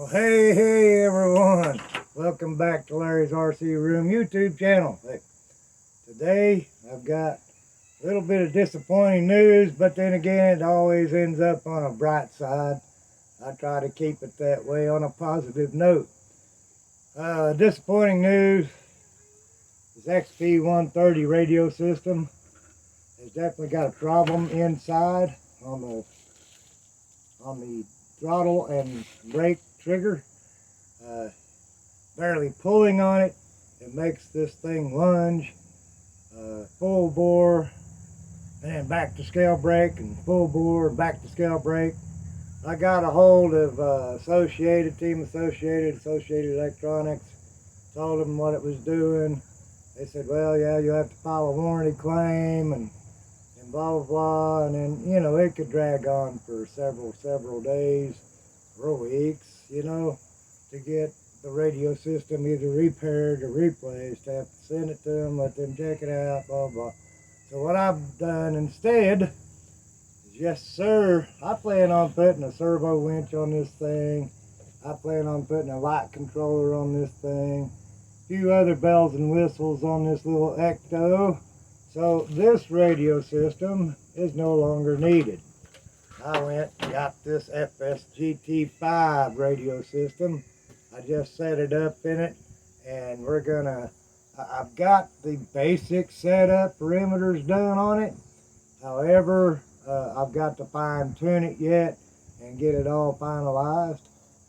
Well, hey everyone, welcome back to Larry's RC Room YouTube channel. Hey, today I've got a little bit of disappointing news, but then again it always ends up on a bright side. I try to keep it that way on a positive note. Disappointing news is XP130 radio system has definitely got a problem inside on the throttle and brake trigger. Barely pulling on it, it makes this thing lunge, full bore, and then back to scale brake, and full bore, back to scale brake. I got a hold of Team Associated Electronics, told them what it was doing. They said, well, yeah, you have to file a warranty claim, and blah, blah, blah, and then, you know, it could drag on for several days or weeks, you know, to get the radio system either repaired or replaced. I have to send it to them, let them check it out, blah, blah. So what I've done instead is, yes, sir, I plan on putting a servo winch on this thing. I plan on putting a light controller on this thing, a few other bells and whistles on this little Ecto. So this radio system is no longer needed. I went and got this FS-GT5 radio system. I just set it up in it, and I've got the basic setup perimeters done on it. However, I've got to fine tune it yet and get it all finalized.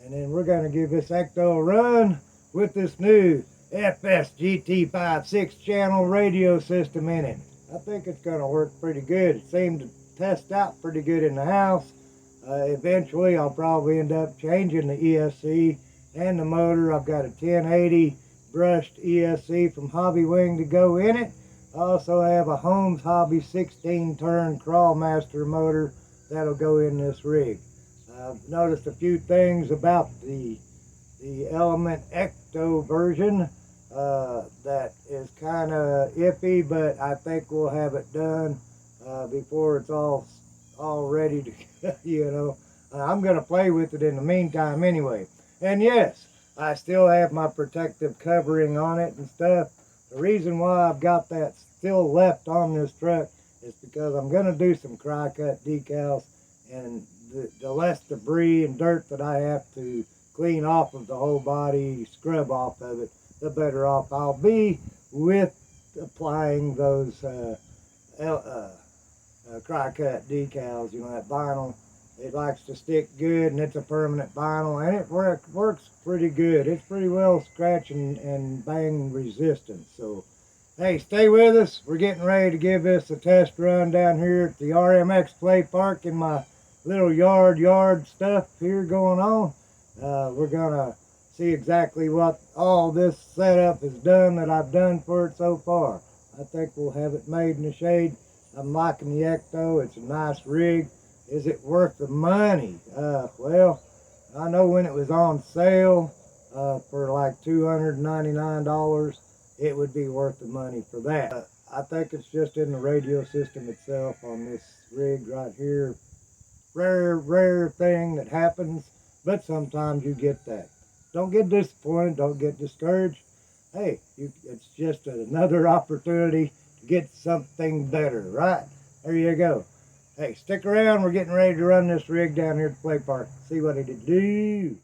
And then we're going to give this Ecto a run with this new FS-GT5 6-channel radio system in it. I think it's going to work pretty good. It seemed to test out pretty good in the house. Eventually I'll probably end up changing the ESC and the motor. I've got a 1080 brushed ESC from Hobby Wing to go in it. I also have a Holmes Hobby 16-turn Crawlmaster motor that'll go in this rig. I've noticed a few things about the Element Ecto version that is kind of iffy, but I think we'll have it done before it's all ready to, you know. I'm going to play with it in the meantime anyway. And yes, I still have my protective covering on it and stuff. The reason why I've got that still left on this truck is because I'm going to do some cry-cut decals, and the less debris and dirt that I have to clean off of the whole body, scrub off of it, the better off I'll be with applying those cry-cut decals. You know, that vinyl, it likes to stick good, and it's a permanent vinyl, and it works pretty good. It's pretty well scratch and bang resistant. So, hey, stay with us. We're getting ready to give this a test run down here at the RMX Play Park in my little yard stuff here going on. We're gonna see exactly what all this setup has done that I've done for it so far. I think we'll have it made in the shade. I'm liking the Ecto. It's a nice rig. Is it worth the money? Well, I know when it was on sale for like $299, it would be worth the money for that. I think it's just in the radio system itself on this rig right here. Rare thing that happens, but sometimes you get that. Don't get disappointed, don't get discouraged. Hey, it's just another opportunity to get something better, right? There you go. Hey, stick around, we're getting ready to run this rig down here at the play park. See what it'll do.